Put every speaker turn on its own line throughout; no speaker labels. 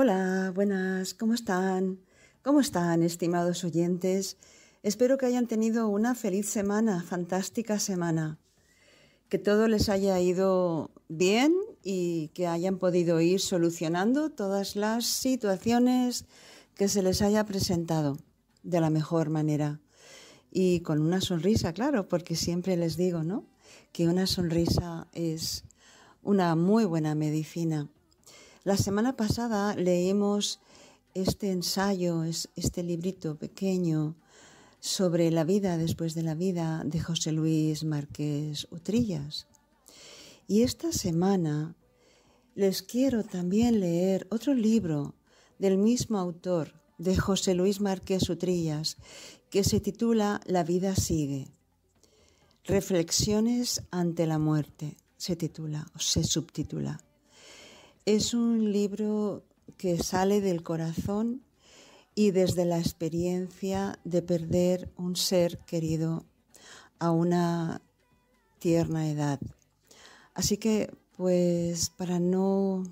Hola, buenas, ¿cómo están? ¿Cómo están, estimados oyentes? Espero que hayan tenido una feliz semana, fantástica semana, que todo les haya ido bien y que hayan podido ir solucionando todas las situaciones que se les haya presentado de la mejor manera. Y con una sonrisa, claro, porque siempre les digo, ¿no?, que una sonrisa es una muy buena medicina. La semana pasada leímos este ensayo, este librito pequeño sobre la vida después de la vida de José Luis Márquez Utrillas. Y esta semana les quiero también leer otro libro del mismo autor, de José Luis Márquez Utrillas, que se titula La vida sigue. Reflexiones ante la muerte, se titula o se subtitula. Es un libro que sale del corazón y desde la experiencia de perder un ser querido a una tierna edad. Así que, pues, para no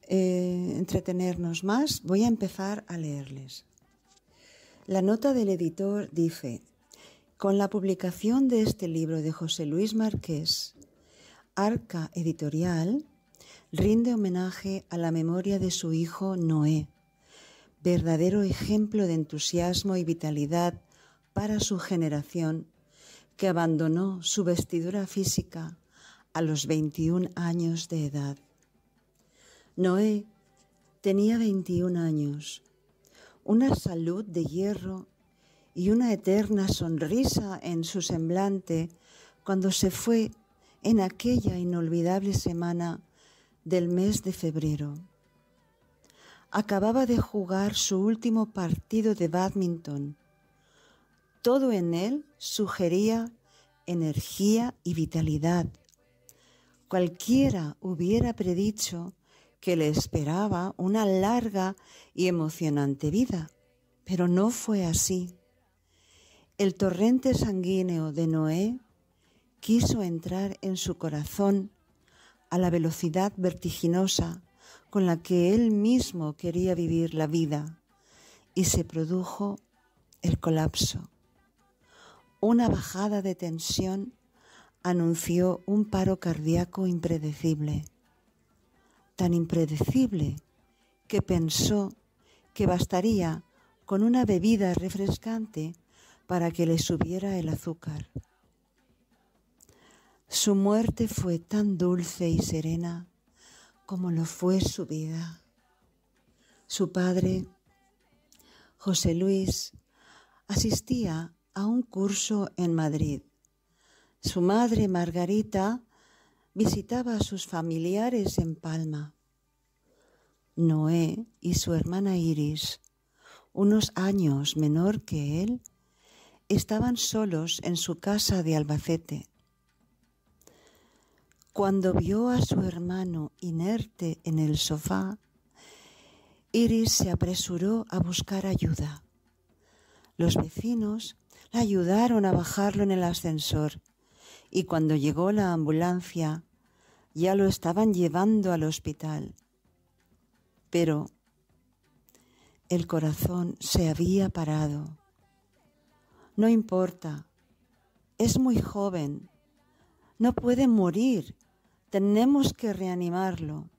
entretenernos más, voy a empezar a leerles. La nota del editor dice: con la publicación de este libro de José Luis Márquez, Arca Editorial rinde homenaje a la memoria de su hijo Noé, verdadero ejemplo de entusiasmo y vitalidad para su generación, que abandonó su vestidura física a los 21 años de edad. Noé tenía 21 años, una salud de hierro y una eterna sonrisa en su semblante cuando se fue en aquella inolvidable semana del mes de febrero. Acababa de jugar su último partido de bádminton. Todo en él sugería energía y vitalidad. Cualquiera hubiera predicho que le esperaba una larga y emocionante vida, pero no fue así. El torrente sanguíneo de Noé quiso entrar en su corazón a la velocidad vertiginosa con la que él mismo quería vivir la vida, y se produjo el colapso. Una bajada de tensión anunció un paro cardíaco impredecible, tan impredecible que pensó que bastaría con una bebida refrescante para que le subiera el azúcar. Su muerte fue tan dulce y serena como lo fue su vida. Su padre, José Luis, asistía a un curso en Madrid. Su madre, Margarita, visitaba a sus familiares en Palma. Noé y su hermana Iris, unos años menor que él, estaban solos en su casa de Albacete. Cuando vio a su hermano inerte en el sofá, Iris se apresuró a buscar ayuda. Los vecinos la ayudaron a bajarlo en el ascensor y cuando llegó la ambulancia ya lo estaban llevando al hospital. Pero el corazón se había parado. No importa, es muy joven, no puede morir, tenemos que reanimarlo.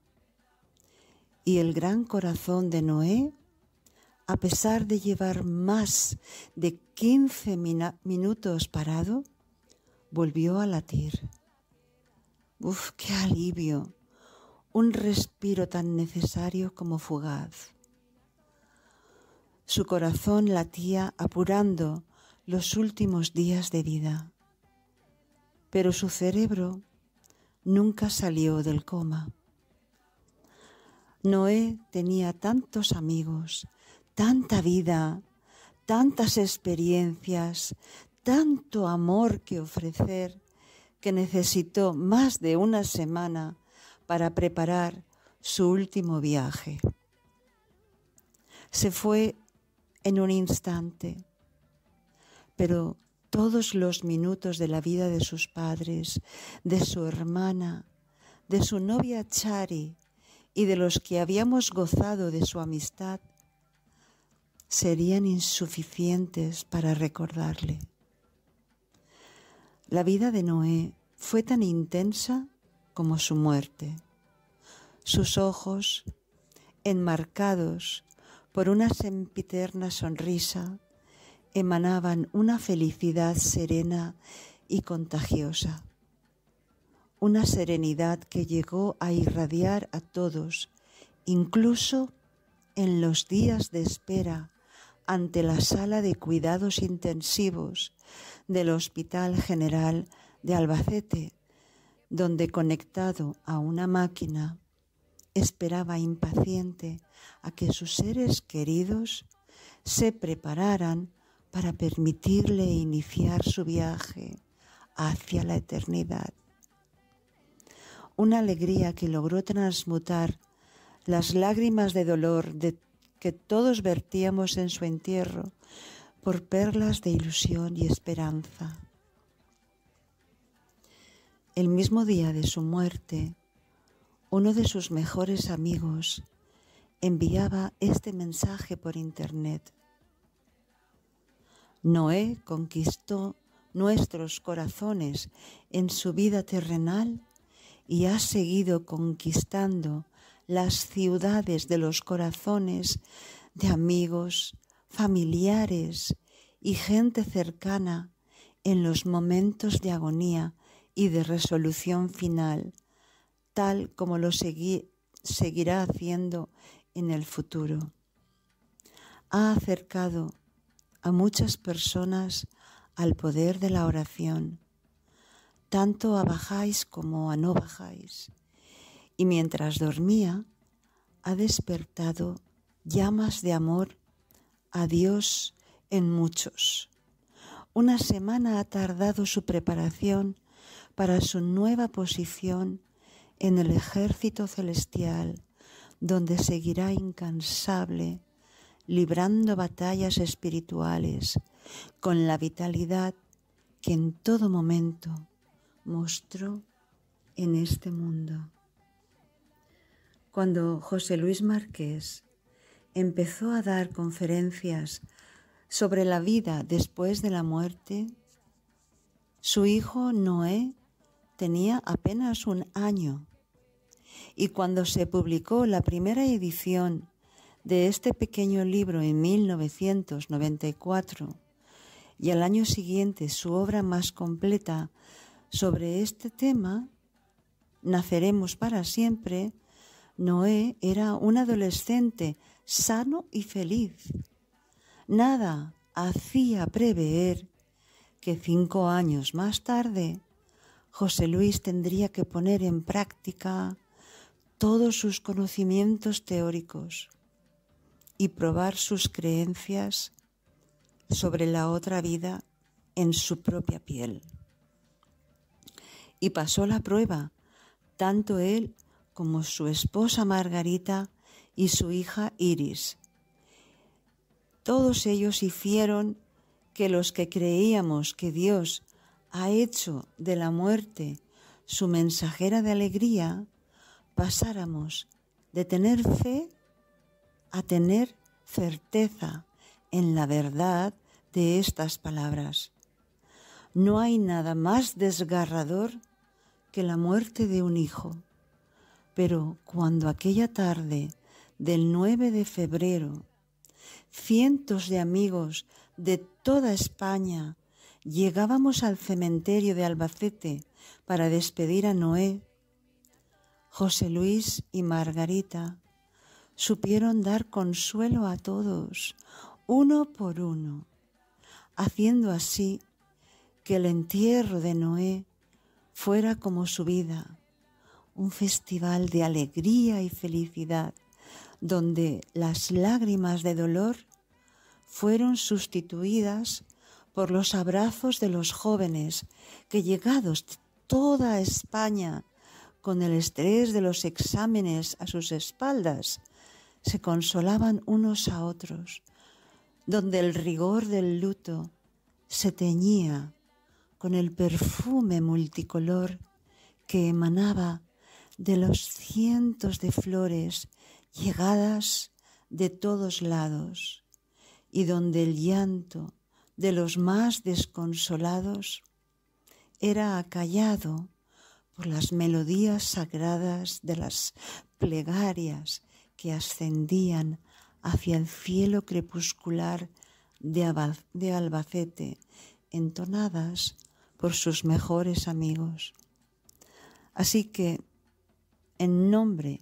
Y el gran corazón de Noé, a pesar de llevar más de 15 minutos parado, volvió a latir. ¡Uf, qué alivio! Un respiro tan necesario como fugaz. Su corazón latía apurando los últimos días de vida, pero su cerebro nunca salió del coma. Noé tenía tantos amigos, tanta vida, tantas experiencias, tanto amor que ofrecer, que necesitó más de una semana para preparar su último viaje. Se fue en un instante, pero todos los minutos de la vida de sus padres, de su hermana, de su novia Chari y de los que habíamos gozado de su amistad serían insuficientes para recordarle. La vida de Noé fue tan intensa como su muerte. Sus ojos, enmarcados por una sempiterna sonrisa, emanaban una felicidad serena y contagiosa, una serenidad que llegó a irradiar a todos, incluso en los días de espera ante la sala de cuidados intensivos del Hospital General de Albacete, donde, conectado a una máquina, esperaba impaciente a que sus seres queridos se prepararan para permitirle iniciar su viaje hacia la eternidad. Una alegría que logró transmutar las lágrimas de dolor que todos vertíamos en su entierro por perlas de ilusión y esperanza. El mismo día de su muerte, uno de sus mejores amigos enviaba este mensaje por internet: Noé conquistó nuestros corazones en su vida terrenal y ha seguido conquistando las ciudades de los corazones de amigos, familiares y gente cercana en los momentos de agonía y de resolución final, tal como lo seguirá haciendo en el futuro. Ha acercado a muchas personas al poder de la oración, tanto a bajáis como a no bajáis, y mientras dormía ha despertado llamas de amor a Dios en muchos. Una semana ha tardado su preparación para su nueva posición en el ejército celestial, donde seguirá incansable, librando batallas espirituales con la vitalidad que en todo momento mostró en este mundo. Cuando José Luis Márquez empezó a dar conferencias sobre la vida después de la muerte, su hijo Noé tenía apenas 1 año, y cuando se publicó la primera edición de este pequeño libro en 1994 y al año siguiente su obra más completa sobre este tema, Naceremos para siempre, Noé era un adolescente sano y feliz. Nada hacía prever que 5 años más tarde José Luis tendría que poner en práctica todos sus conocimientos teóricos y probar sus creencias sobre la otra vida en su propia piel. Y pasó la prueba, tanto él como su esposa Margarita y su hija Iris. Todos ellos hicieron que los que creíamos que Dios ha hecho de la muerte su mensajera de alegría, pasáramos de tener fe a tener certeza en la verdad de estas palabras. No hay nada más desgarrador que la muerte de un hijo, pero cuando aquella tarde del 9 de febrero cientos de amigos de toda España llegábamos al cementerio de Albacete para despedir a Noé, José Luis y Margarita supieron dar consuelo a todos, uno por uno, haciendo así que el entierro de Noé fuera como su vida, un festival de alegría y felicidad, donde las lágrimas de dolor fueron sustituidas por los abrazos de los jóvenes que, llegados de toda España con el estrés de los exámenes a sus espaldas, se consolaban unos a otros, donde el rigor del luto se teñía con el perfume multicolor que emanaba de los cientos de flores llegadas de todos lados, y donde el llanto de los más desconsolados era acallado por las melodías sagradas de las plegarias que ascendían hacia el cielo crepuscular de Albacete, entonadas por sus mejores amigos. Así que, en nombre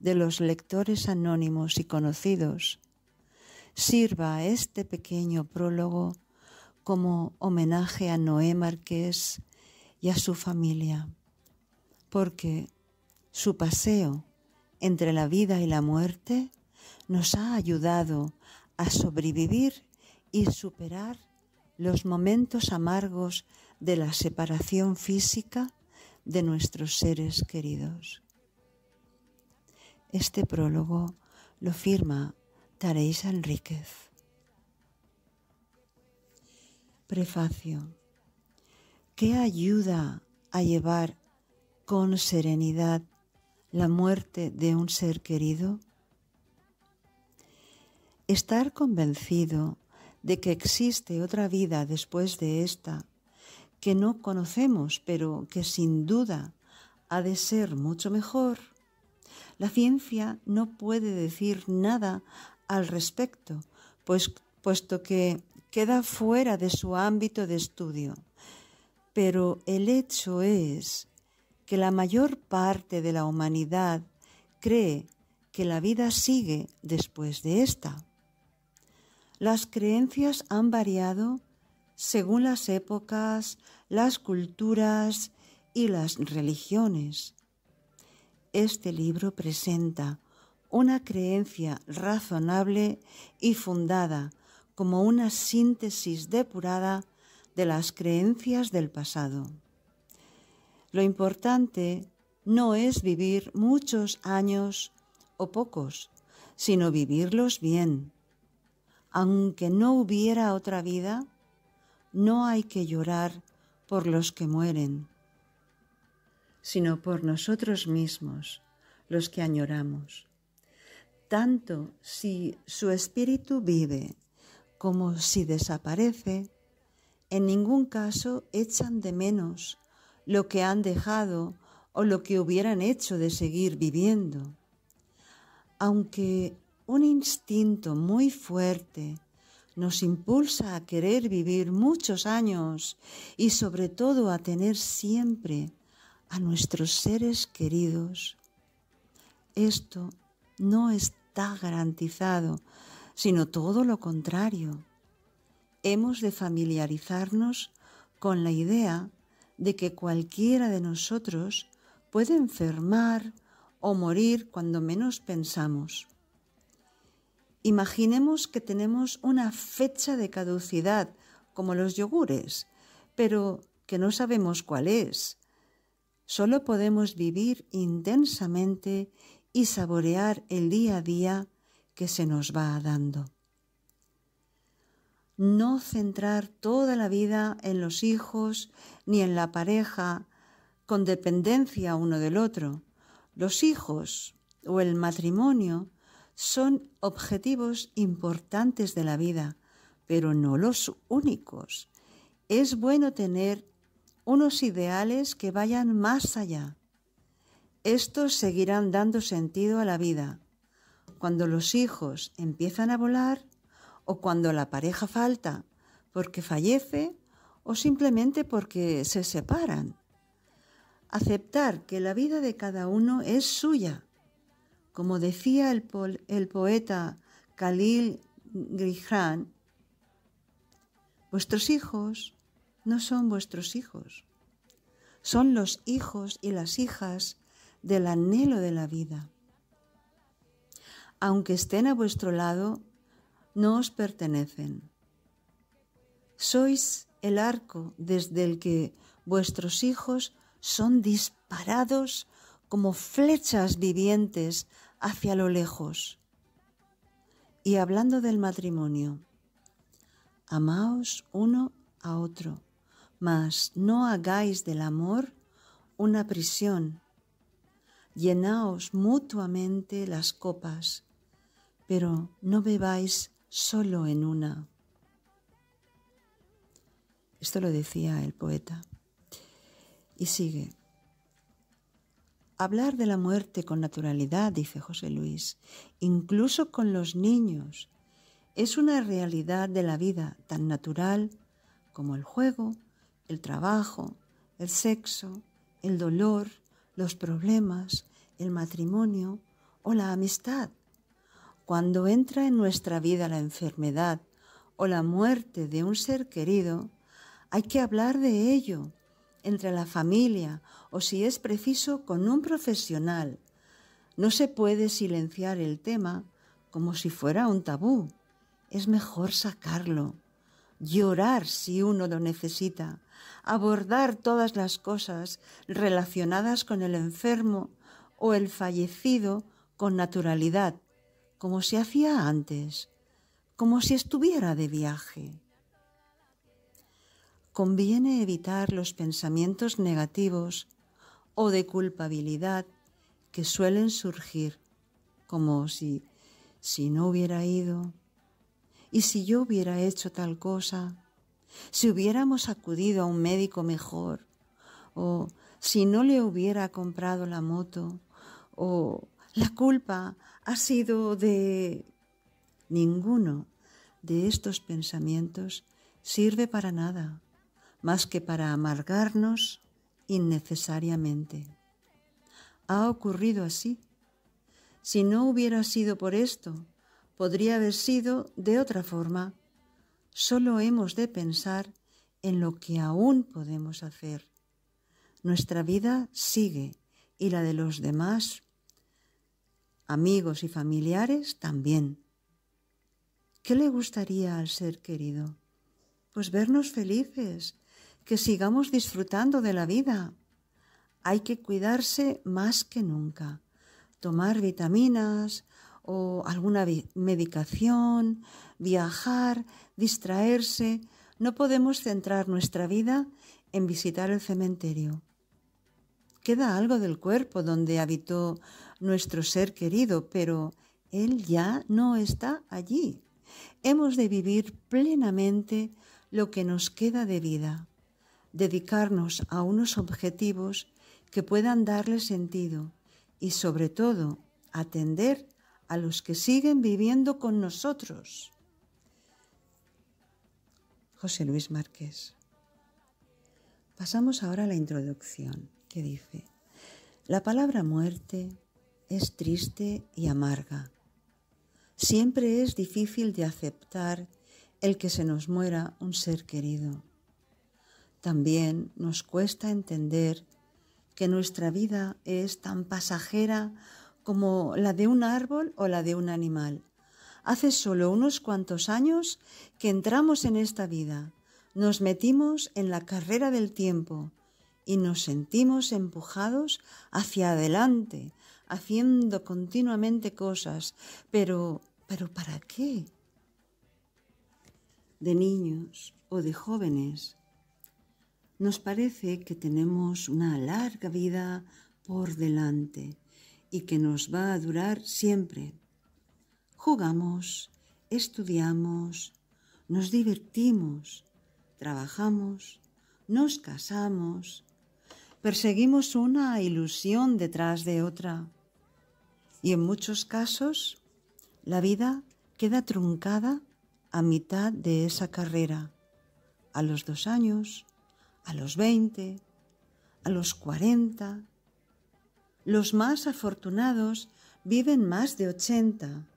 de los lectores anónimos y conocidos, sirva este pequeño prólogo como homenaje a Noé Marqués y a su familia, porque su paseo entre la vida y la muerte nos ha ayudado a sobrevivir y superar los momentos amargos de la separación física de nuestros seres queridos. Este prólogo lo firma Teresa Enríquez. Prefacio. ¿Qué ayuda a llevar con serenidad la muerte de un ser querido? Estar convencido de que existe otra vida después de esta, que no conocemos, pero que sin duda ha de ser mucho mejor. La ciencia no puede decir nada al respecto, puesto que queda fuera de su ámbito de estudio. Pero el hecho es que la mayor parte de la humanidad cree que la vida sigue después de esta. Las creencias han variado según las épocas, las culturas y las religiones. Este libro presenta una creencia razonable y fundada como una síntesis depurada de las creencias del pasado. Lo importante no es vivir muchos años o pocos, sino vivirlos bien. Aunque no hubiera otra vida, no hay que llorar por los que mueren, sino por nosotros mismos, los que añoramos. Tanto si su espíritu vive como si desaparece, en ningún caso echan de menos lo que han dejado o lo que hubieran hecho de seguir viviendo. Aunque un instinto muy fuerte nos impulsa a querer vivir muchos años y sobre todo a tener siempre a nuestros seres queridos, esto no está garantizado, sino todo lo contrario. Hemos de familiarizarnos con la idea de que cualquiera de nosotros puede enfermar o morir cuando menos pensamos. Imaginemos que tenemos una fecha de caducidad, como los yogures, pero que no sabemos cuál es. Solo podemos vivir intensamente y saborear el día a día que se nos va dando. No centrar toda la vida en los hijos ni en la pareja con dependencia uno del otro. Los hijos o el matrimonio son objetivos importantes de la vida, pero no los únicos. Es bueno tener unos ideales que vayan más allá. Estos seguirán dando sentido a la vida. Cuando los hijos empiezan a volar, o cuando la pareja falta porque fallece o simplemente porque se separan. Aceptar que la vida de cada uno es suya. Como decía el poeta Khalil Gibran, vuestros hijos no son vuestros hijos, son los hijos y las hijas del anhelo de la vida. Aunque estén a vuestro lado, no os pertenecen. Sois el arco desde el que vuestros hijos son disparados como flechas vivientes hacia lo lejos. Y hablando del matrimonio, amaos uno a otro, mas no hagáis del amor una prisión. llenaos mutuamente las copas, pero no bebáis solo en una. Esto lo decía el poeta. Y sigue. Hablar de la muerte con naturalidad, dice José Luis, incluso con los niños, es una realidad de la vida tan natural como el juego, el trabajo, el sexo, el dolor, los problemas, el matrimonio o la amistad. Cuando entra en nuestra vida la enfermedad o la muerte de un ser querido, hay que hablar de ello entre la familia o, si es preciso, con un profesional. No se puede silenciar el tema como si fuera un tabú. Es mejor sacarlo, llorar si uno lo necesita, abordar todas las cosas relacionadas con el enfermo o el fallecido con naturalidad, como se hacía antes, como si estuviera de viaje. Conviene evitar los pensamientos negativos o de culpabilidad que suelen surgir, como si no hubiera ido, y si yo hubiera hecho tal cosa, si hubiéramos acudido a un médico mejor, o si no le hubiera comprado la moto, o la culpa ha sido de... Ninguno de estos pensamientos sirve para nada, más que para amargarnos innecesariamente. Ha ocurrido así. Si no hubiera sido por esto, podría haber sido de otra forma. Solo hemos de pensar en lo que aún podemos hacer. Nuestra vida sigue y la de los demás, amigos y familiares, también. ¿Qué le gustaría al ser querido? Pues vernos felices, que sigamos disfrutando de la vida. Hay que cuidarse más que nunca, tomar vitaminas o alguna medicación, viajar, distraerse. No podemos centrar nuestra vida en visitar el cementerio. Queda algo del cuerpo donde habitó nuestro ser querido, pero él ya no está allí. Hemos de vivir plenamente lo que nos queda de vida, dedicarnos a unos objetivos que puedan darle sentido y, sobre todo, atender a los que siguen viviendo con nosotros. José Luis Márquez. Pasamos ahora a la introducción, que dice: la palabra muerte es triste y amarga. Siempre es difícil de aceptar el que se nos muera un ser querido. También nos cuesta entender que nuestra vida es tan pasajera como la de un árbol o la de un animal. Hace solo unos cuantos años que entramos en esta vida, nos metimos en la carrera del tiempo y nos sentimos empujados hacia adelante, haciendo continuamente cosas. Pero ¿para qué? De niños o de jóvenes, nos parece que tenemos una larga vida por delante y que nos va a durar siempre. Jugamos, estudiamos, nos divertimos, trabajamos, nos casamos, perseguimos una ilusión detrás de otra. Y en muchos casos, la vida queda truncada a mitad de esa carrera, a los 2 años, a los 20, a los 40. Los más afortunados viven más de 80,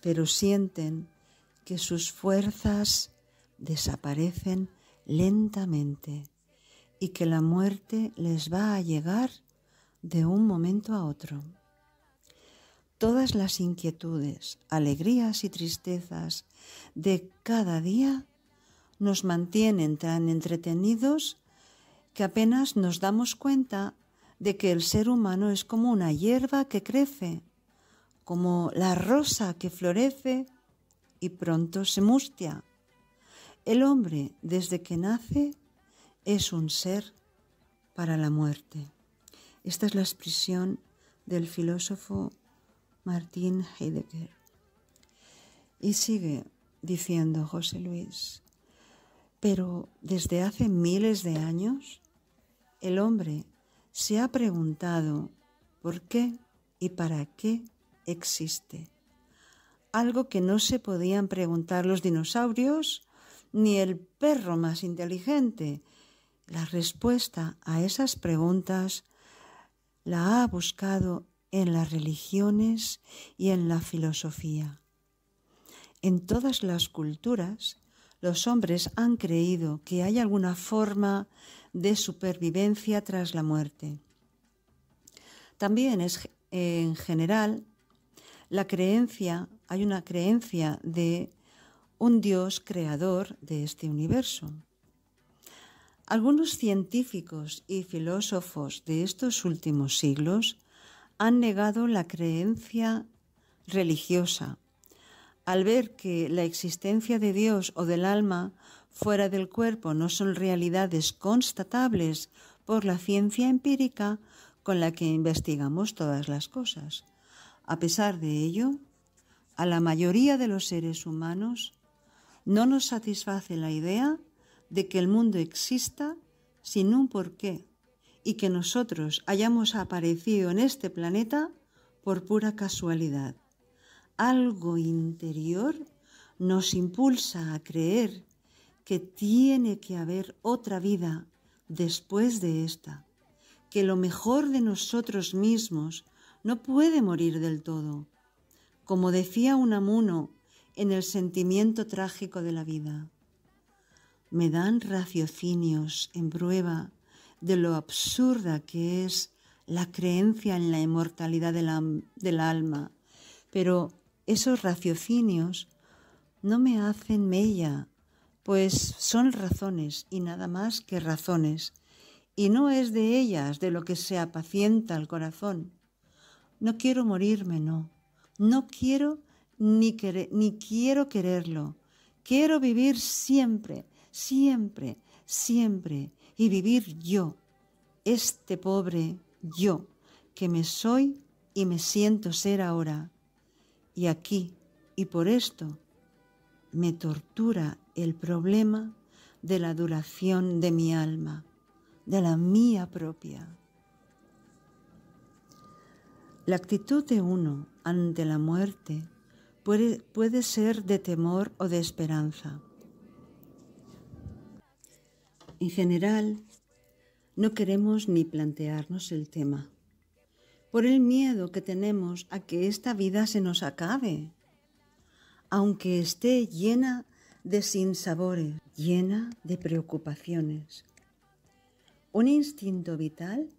pero sienten que sus fuerzas desaparecen lentamente y que la muerte les va a llegar de un momento a otro. Todas las inquietudes, alegrías y tristezas de cada día nos mantienen tan entretenidos que apenas nos damos cuenta de que el ser humano es como una hierba que crece, como la rosa que florece y pronto se mustia. El hombre, desde que nace, es un ser para la muerte. Esta es la expresión del filósofo Martin Heidegger. Y sigue diciendo José Luis, pero desde hace miles de años el hombre se ha preguntado por qué y para qué existe. Algo que no se podían preguntar los dinosaurios ni el perro más inteligente. La respuesta a esas preguntas la ha buscado en las religiones y en la filosofía. En todas las culturas, los hombres han creído que hay alguna forma de supervivencia tras la muerte. También en general hay una creencia de un Dios creador de este universo. Algunos científicos y filósofos de estos últimos siglos han negado la creencia religiosa al ver que la existencia de Dios o del alma fuera del cuerpo no son realidades constatables por la ciencia empírica con la que investigamos todas las cosas. A pesar de ello, a la mayoría de los seres humanos no nos satisface la idea de que el mundo exista sin un porqué y que nosotros hayamos aparecido en este planeta por pura casualidad. Algo interior nos impulsa a creer que tiene que haber otra vida después de esta, que lo mejor de nosotros mismos no puede morir del todo. Como decía Unamuno en El sentimiento trágico de la vida, me dan raciocinios en prueba de lo absurda que es la creencia en la inmortalidad del alma, pero esos raciocinios no me hacen mella, pues son razones y nada más que razones, y no es de ellas de lo que se apacienta el corazón. No quiero morirme, no quiero ni quiero quererlo. Quiero vivir siempre, siempre, siempre, y vivir yo, este pobre yo, que me soy y me siento ser ahora. Y aquí, y por esto, me tortura el problema de la duración de mi alma, de la mía propia. La actitud de uno ante la muerte puede ser de temor o de esperanza. En general, no queremos ni plantearnos el tema, por el miedo que tenemos a que esta vida se nos acabe, aunque esté llena de sinsabores, llena de preocupaciones. Un instinto vital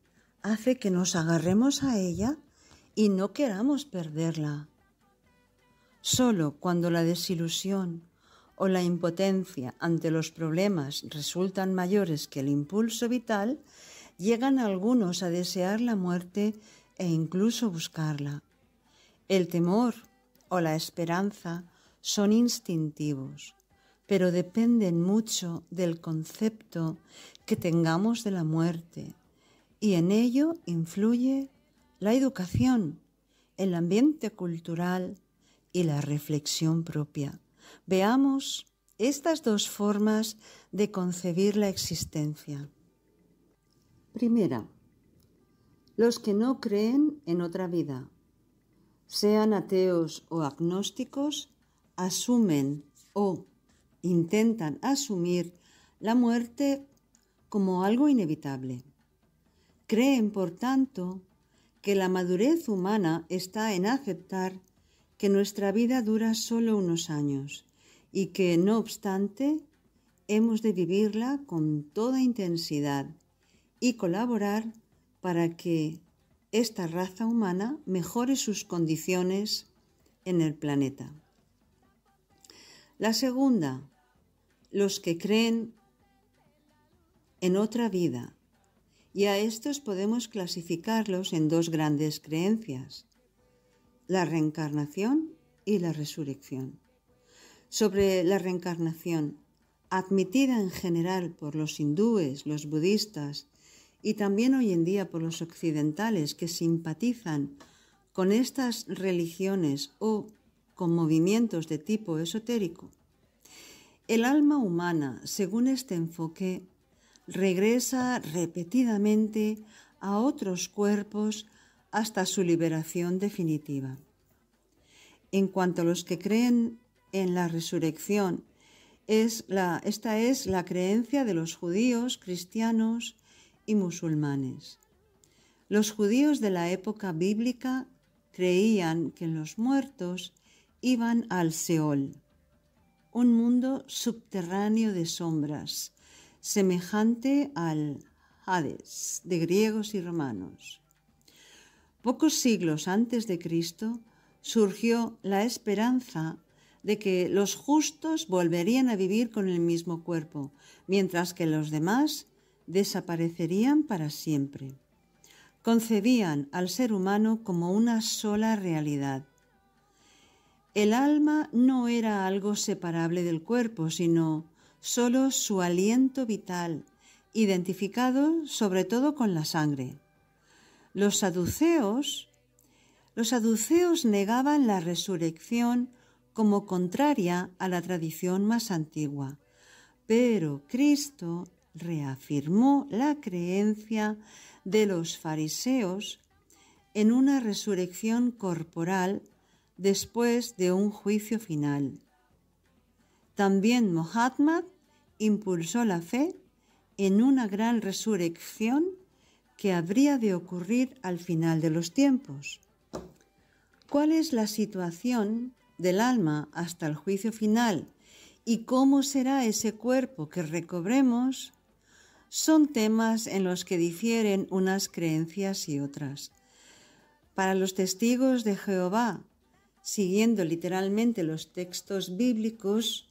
hace que nos agarremos a ella y no queramos perderla. Solo cuando la desilusión o la impotencia ante los problemas resultan mayores que el impulso vital, llegan algunos a desear la muerte e incluso buscarla. El temor o la esperanza son instintivos, pero dependen mucho del concepto que tengamos de la muerte, y en ello influye la educación, el ambiente cultural y la reflexión propia. Veamos estas dos formas de concebir la existencia. Primera, los que no creen en otra vida, sean ateos o agnósticos, asumen o intentan asumir la muerte como algo inevitable. Creen, por tanto, que la madurez humana está en aceptar que nuestra vida dura solo unos años y que, no obstante, hemos de vivirla con toda intensidad y colaborar para que esta raza humana mejore sus condiciones en el planeta. La segunda, los que creen en otra vida, y a estos podemos clasificarlos en dos grandes creencias: la reencarnación y la resurrección. Sobre la reencarnación, admitida en general por los hindúes, los budistas y también hoy en día por los occidentales que simpatizan con estas religiones o con movimientos de tipo esotérico, el alma humana, según este enfoque, regresa repetidamente a otros cuerpos hasta su liberación definitiva. En cuanto a los que creen en la resurrección, esta es la creencia de los judíos, cristianos y musulmanes. Los judíos de la época bíblica creían que los muertos iban al Seol, un mundo subterráneo de sombras, semejante al Hades de griegos y romanos. Pocos siglos antes de Cristo surgió la esperanza de que los justos volverían a vivir con el mismo cuerpo, mientras que los demás desaparecerían para siempre. Concebían al ser humano como una sola realidad. El alma no era algo separable del cuerpo, sino solo su aliento vital, identificado sobre todo con la sangre. Los saduceos negaban la resurrección como contraria a la tradición más antigua, pero Cristo reafirmó la creencia de los fariseos en una resurrección corporal después de un juicio final. También Muhammad impulsó la fe en una gran resurrección que habría de ocurrir al final de los tiempos. ¿Cuál es la situación del alma hasta el juicio final y cómo será ese cuerpo que recobremos? Son temas en los que difieren unas creencias y otras. Para los testigos de Jehová, siguiendo literalmente los textos bíblicos,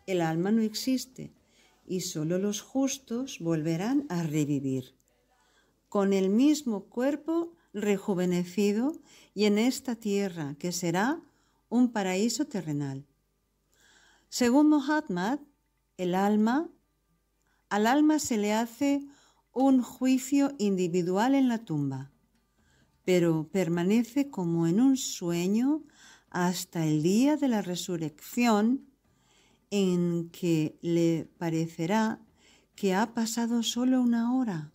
el alma no existe y solo los justos volverán a revivir, con el mismo cuerpo rejuvenecido y en esta tierra que será un paraíso terrenal. Según Muhammad, al alma se le hace un juicio individual en la tumba, pero permanece como en un sueño hasta el día de la resurrección, en que le parecerá que ha pasado solo una hora.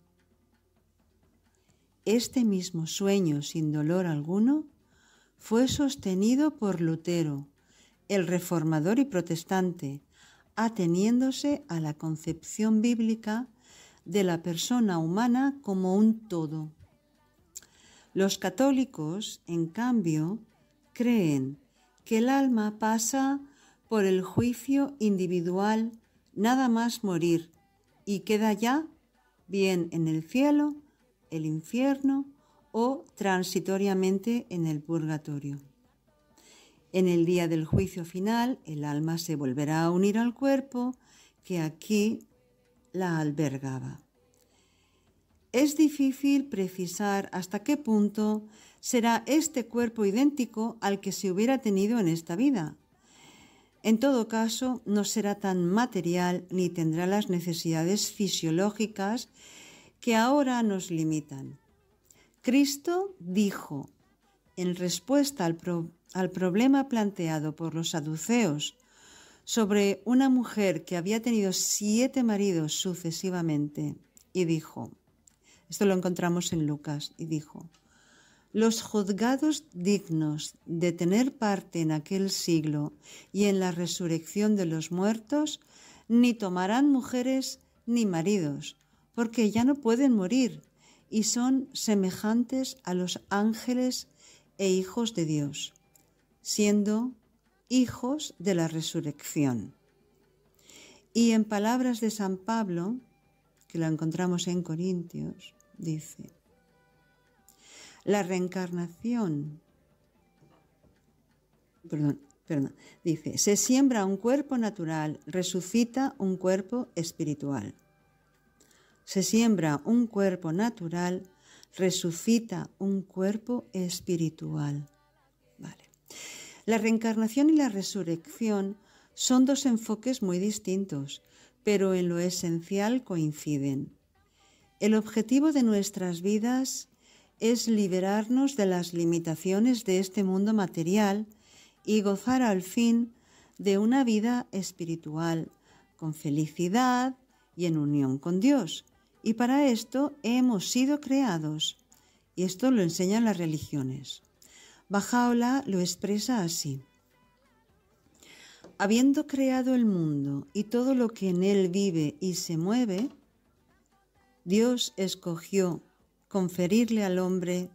Este mismo sueño sin dolor alguno fue sostenido por Lutero, el reformador y protestante, ateniéndose a la concepción bíblica de la persona humana como un todo. Los católicos, en cambio, creen que el alma pasa por el juicio individual nada más morir y queda ya bien en el cielo, el infierno o transitoriamente en el purgatorio. En el día del juicio final, el alma se volverá a unir al cuerpo que aquí la albergaba. Es difícil precisar hasta qué punto será este cuerpo idéntico al que se hubiera tenido en esta vida. En todo caso, no será tan material ni tendrá las necesidades fisiológicas que ahora nos limitan. Cristo dijo, en respuesta al problema planteado por los saduceos sobre una mujer que había tenido 7 maridos sucesivamente, y dijo, esto lo encontramos en Lucas, y dijo, los juzgados dignos de tener parte en aquel siglo y en la resurrección de los muertos, ni tomarán mujeres ni maridos, porque ya no pueden morir y son semejantes a los ángeles e hijos de Dios, siendo hijos de la resurrección. Y en palabras de San Pablo, que lo encontramos en Corintios, dice, la reencarnación, dice, se siembra un cuerpo natural, resucita un cuerpo espiritual. Se siembra un cuerpo natural, resucita un cuerpo espiritual. Vale. La reencarnación y la resurrección son dos enfoques muy distintos, pero en lo esencial coinciden. El objetivo de nuestras vidas es liberarnos de las limitaciones de este mundo material y gozar al fin de una vida espiritual, con felicidad y en unión con Dios. Y para esto hemos sido creados. Y esto lo enseñan las religiones. Baha'u'lláh lo expresa así. Habiendo creado el mundo y todo lo que en él vive y se mueve, Dios escogió conferirle al hombre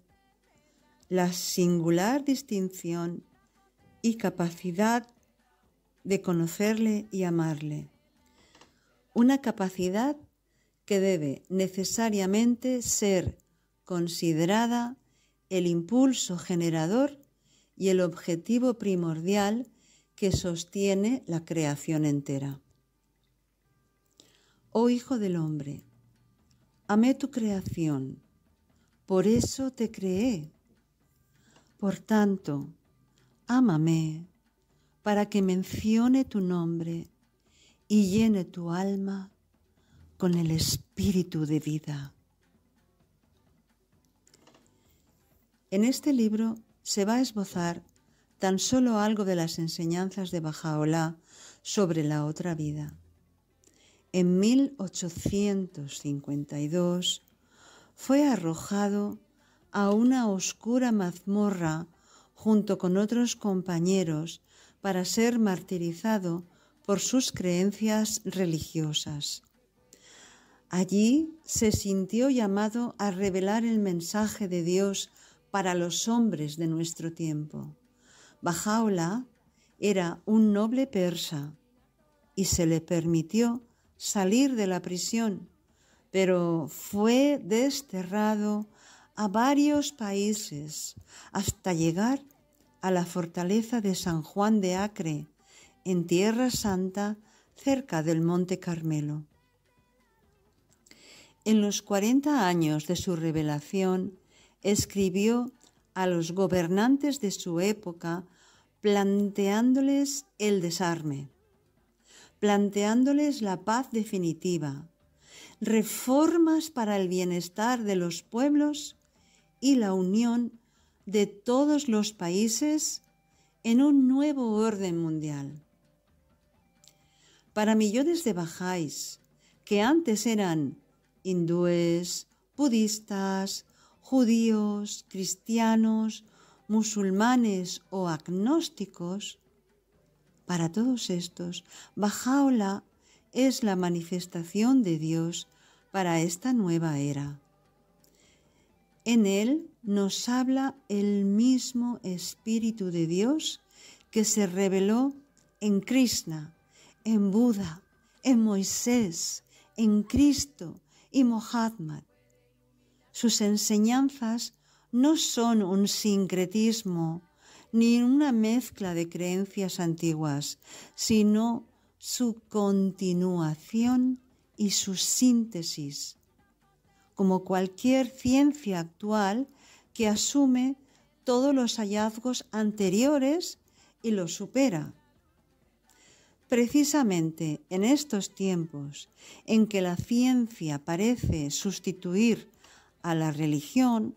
la singular distinción y capacidad de conocerle y amarle. Una capacidad que debe necesariamente ser considerada el impulso generador y el objetivo primordial que sostiene la creación entera. Oh Hijo del Hombre, amé tu creación, por eso te creé. Por tanto, ámame para que mencione tu nombre y llene tu alma con el espíritu de vida. En este libro se va a esbozar tan solo algo de las enseñanzas de Baha'u'lláh sobre la otra vida. En 1852 fue arrojado a una oscura mazmorra junto con otros compañeros para ser martirizado por sus creencias religiosas. Allí se sintió llamado a revelar el mensaje de Dios para los hombres de nuestro tiempo. Baha'u'lláh era un noble persa y se le permitió salir de la prisión, pero fue desterrado a varios países hasta llegar a la fortaleza de San Juan de Acre, en Tierra Santa, cerca del Monte Carmelo. En los 40 años de su revelación, escribió a los gobernantes de su época planteándoles el desarme, planteándoles la paz definitiva, reformas para el bienestar de los pueblos y la unión de todos los países en un nuevo orden mundial. Para millones de bahá'ís, que antes eran hindúes, budistas, judíos, cristianos, musulmanes o agnósticos, para todos estos, Baha'u'lláh es la manifestación de Dios para esta nueva era. En él nos habla el mismo Espíritu de Dios que se reveló en Krishna, en Buda, en Moisés, en Cristo y Muhammad. Sus enseñanzas no son un sincretismo ni una mezcla de creencias antiguas, sino su continuación y su síntesis, como cualquier ciencia actual que asume todos los hallazgos anteriores y los supera. Precisamente en estos tiempos en que la ciencia parece sustituir a la religión,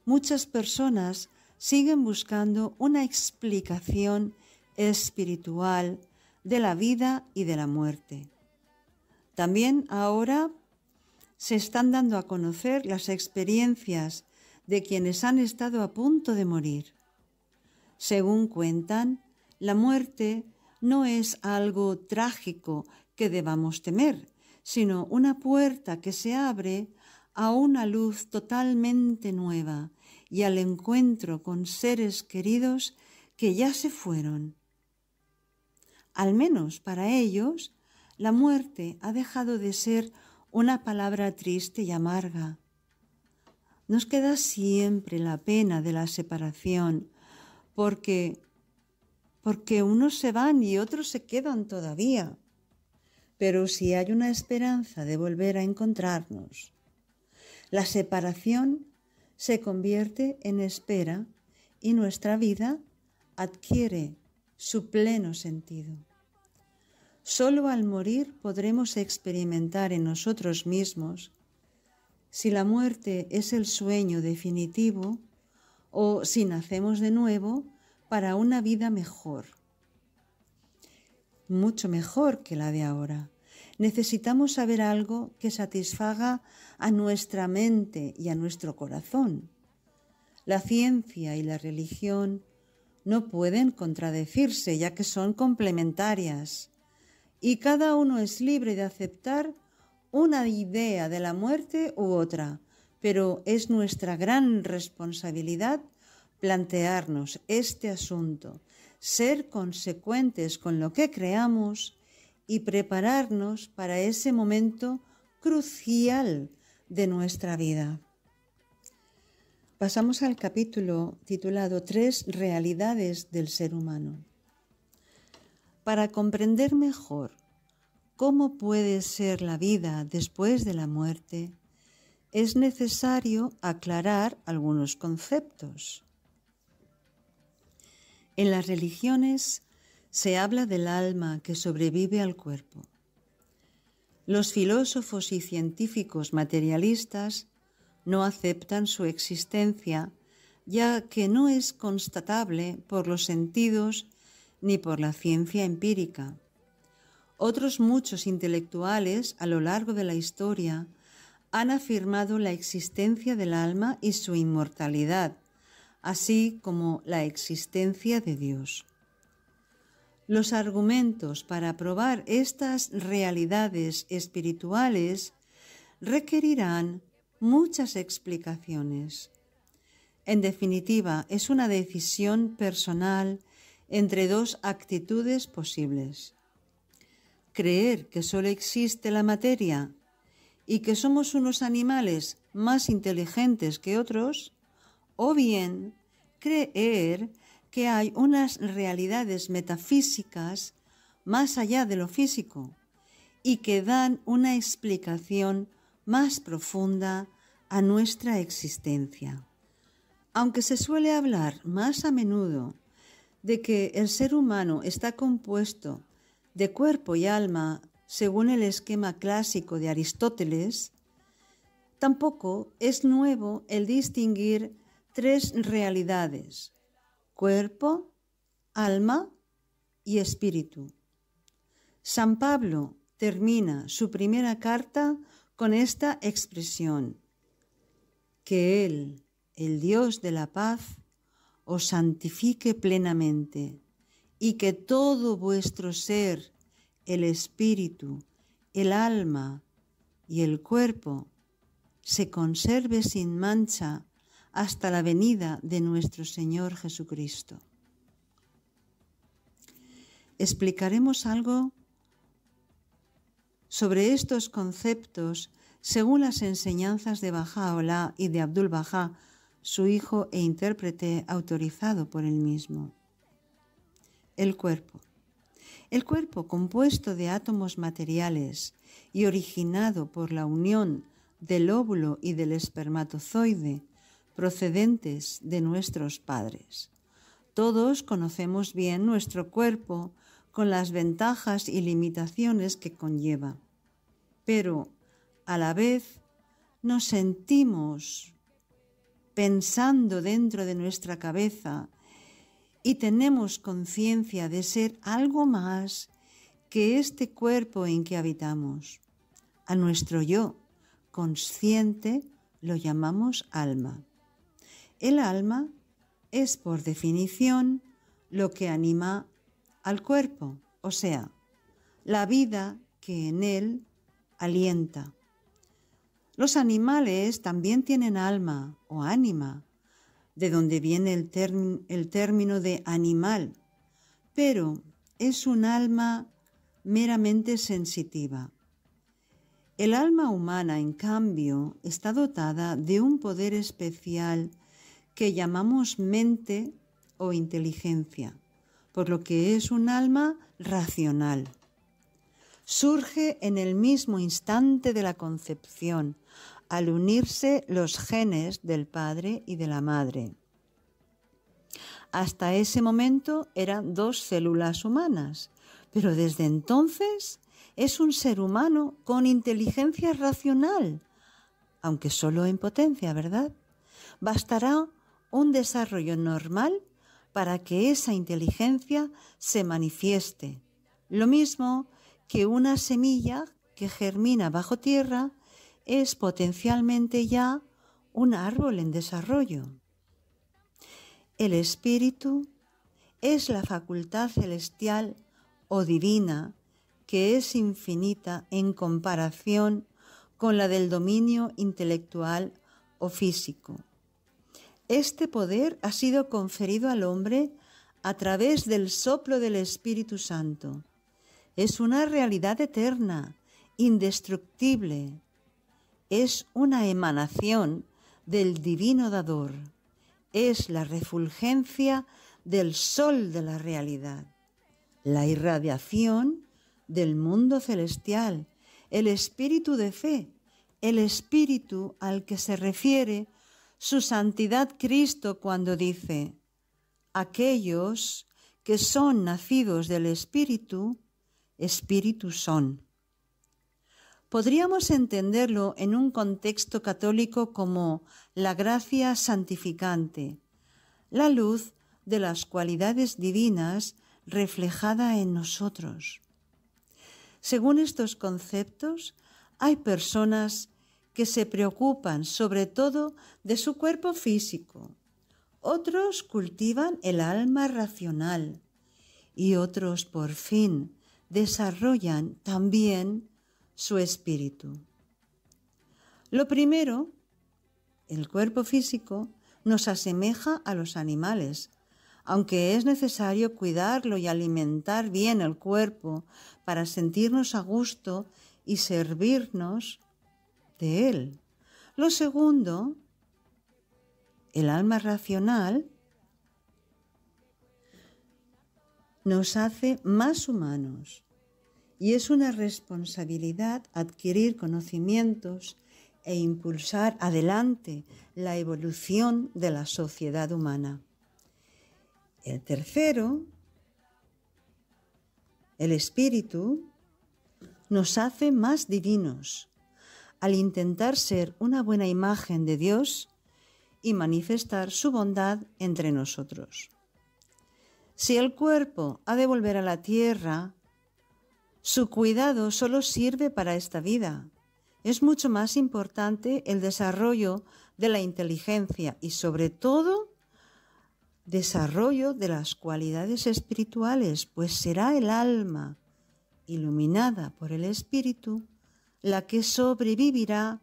muchas personas siguen buscando una explicación espiritual de la vida y de la muerte. También ahora se están dando a conocer las experiencias de quienes han estado a punto de morir. Según cuentan, la muerte no es algo trágico que debamos temer, sino una puerta que se abre a una luz totalmente nueva y al encuentro con seres queridos que ya se fueron. Al menos para ellos, la muerte ha dejado de ser una palabra triste y amarga. Nos queda siempre la pena de la separación, porque unos se van y otros se quedan todavía. Pero si hay una esperanza de volver a encontrarnos, la separación se convierte en espera y nuestra vida adquiere su pleno sentido. Solo al morir podremos experimentar en nosotros mismos si la muerte es el sueño definitivo o si nacemos de nuevo para una vida mejor, mucho mejor que la de ahora. Necesitamos saber algo que satisfaga a nuestra mente y a nuestro corazón. La ciencia y la religión no pueden contradecirse, ya que son complementarias, y cada uno es libre de aceptar una idea de la muerte u otra, pero es nuestra gran responsabilidad plantearnos este asunto, ser consecuentes con lo que creamos y prepararnos para ese momento crucial de nuestra vida. Pasamos al capítulo titulado 3 realidades del ser humano. Para comprender mejor cómo puede ser la vida después de la muerte, es necesario aclarar algunos conceptos. En las religiones se habla del alma que sobrevive al cuerpo. Los filósofos y científicos materialistas no aceptan su existencia, ya que no es constatable por los sentidos ni por la ciencia empírica. Otros muchos intelectuales a lo largo de la historia han afirmado la existencia del alma y su inmortalidad, así como la existencia de Dios. Los argumentos para probar estas realidades espirituales requerirán muchas explicaciones. En definitiva, es una decisión personal entre dos actitudes posibles. Creer que solo existe la materia y que somos unos animales más inteligentes que otros, o bien creer que hay unas realidades metafísicas más allá de lo físico y que dan una explicación más profunda a nuestra existencia. Aunque se suele hablar más a menudo de que el ser humano está compuesto de cuerpo y alma según el esquema clásico de Aristóteles, tampoco es nuevo el distinguir 3 realidades: cuerpo, alma y espíritu. San Pablo termina su primera carta con esta expresión: que Él, el Dios de la paz, os santifique plenamente, y que todo vuestro ser, el espíritu, el alma y el cuerpo, se conserve sin mancha hasta la venida de nuestro Señor Jesucristo. Explicaremos algo sobre estos conceptos según las enseñanzas de Bahá'u'lláh y de Abdul-Bahá, su hijo e intérprete autorizado por él mismo. El cuerpo. El cuerpo, compuesto de átomos materiales y originado por la unión del óvulo y del espermatozoide, procedentes de nuestros padres. Todos conocemos bien nuestro cuerpo con las ventajas y limitaciones que conlleva, pero a la vez nos sentimos pensando dentro de nuestra cabeza y tenemos conciencia de ser algo más que este cuerpo en que habitamos. A nuestro yo consciente lo llamamos alma. El alma es, por definición, lo que anima al cuerpo, o sea, la vida que en él alienta. Los animales también tienen alma o ánima, de donde viene el término de animal, pero es un alma meramente sensitiva. El alma humana, en cambio, está dotada de un poder especial que llamamos mente o inteligencia, por lo que es un alma racional. Surge en el mismo instante de la concepción, al unirse los genes del padre y de la madre. Hasta ese momento eran 2 células humanas, pero desde entonces es un ser humano con inteligencia racional, aunque solo en potencia, ¿verdad? Bastará un desarrollo normal para que esa inteligencia se manifieste. Lo mismo que una semilla que germina bajo tierra es potencialmente ya un árbol en desarrollo. El espíritu es la facultad celestial o divina que es infinita en comparación con la del dominio intelectual o físico. Este poder ha sido conferido al hombre a través del soplo del Espíritu Santo. Es una realidad eterna, indestructible. Es una emanación del Divino Dador. Es la refulgencia del sol de la realidad, la irradiación del mundo celestial, el espíritu de fe, el espíritu al que se refiere su santidad Cristo cuando dice: aquellos que son nacidos del espíritu, espíritu son. Podríamos entenderlo en un contexto católico como la gracia santificante, la luz de las cualidades divinas reflejada en nosotros. Según estos conceptos, hay personas que se preocupan sobre todo de su cuerpo físico, otros cultivan el alma racional y otros, por fin, desarrollan también su espíritu. Lo primero, el cuerpo físico, nos asemeja a los animales, aunque es necesario cuidarlo y alimentar bien el cuerpo para sentirnos a gusto y servirnos de él. Lo segundo, el alma racional, nos hace más humanos y es una responsabilidad adquirir conocimientos e impulsar adelante la evolución de la sociedad humana. El tercero, el espíritu, nos hace más divinos al intentar ser una buena imagen de Dios y manifestar su bondad entre nosotros. Si el cuerpo ha de volver a la tierra, su cuidado solo sirve para esta vida. Es mucho más importante el desarrollo de la inteligencia y, sobre todo, desarrollo de las cualidades espirituales, pues será el alma, iluminada por el Espíritu, la que sobrevivirá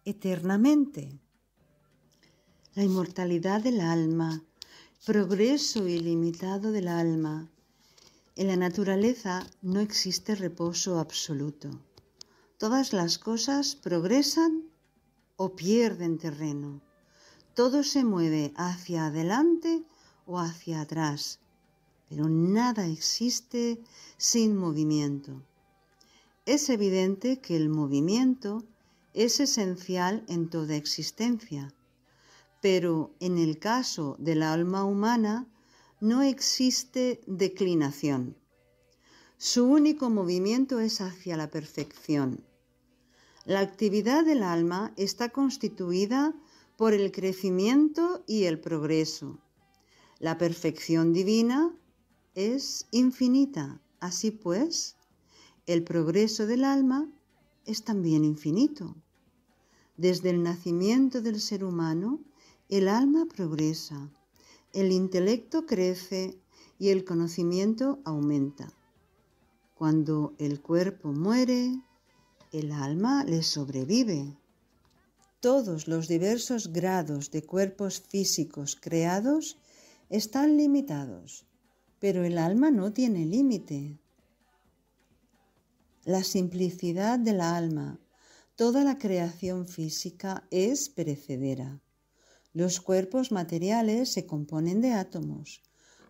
eternamente. La inmortalidad del alma, progreso ilimitado del alma. En la naturaleza no existe reposo absoluto. Todas las cosas progresan o pierden terreno. Todo se mueve hacia adelante o hacia atrás, pero nada existe sin movimiento. Es evidente que el movimiento es esencial en toda existencia, pero en el caso del alma humana no existe declinación. Su único movimiento es hacia la perfección. La actividad del alma está constituida por el crecimiento y el progreso. La perfección divina es infinita. Así pues, el progreso del alma es también infinito. Desde el nacimiento del ser humano, el alma progresa, el intelecto crece y el conocimiento aumenta. Cuando el cuerpo muere, el alma le sobrevive. Todos los diversos grados de cuerpos físicos creados están limitados, pero el alma no tiene límite. La simplicidad del alma, toda la creación física es perecedera. Los cuerpos materiales se componen de átomos.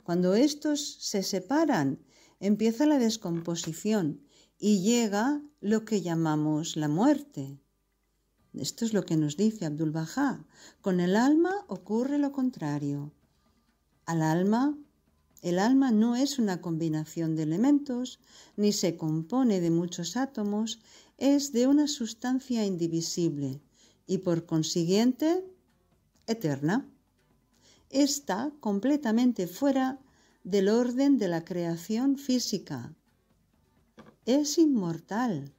Cuando estos se separan, empieza la descomposición y llega lo que llamamos la muerte. Esto es lo que nos dice Abdul Bahá. Con el alma ocurre lo contrario. El alma no es una combinación de elementos, ni se compone de muchos átomos, es de una sustancia indivisible y por consiguiente eterna. Está completamente fuera del orden de la creación física. Es inmortal.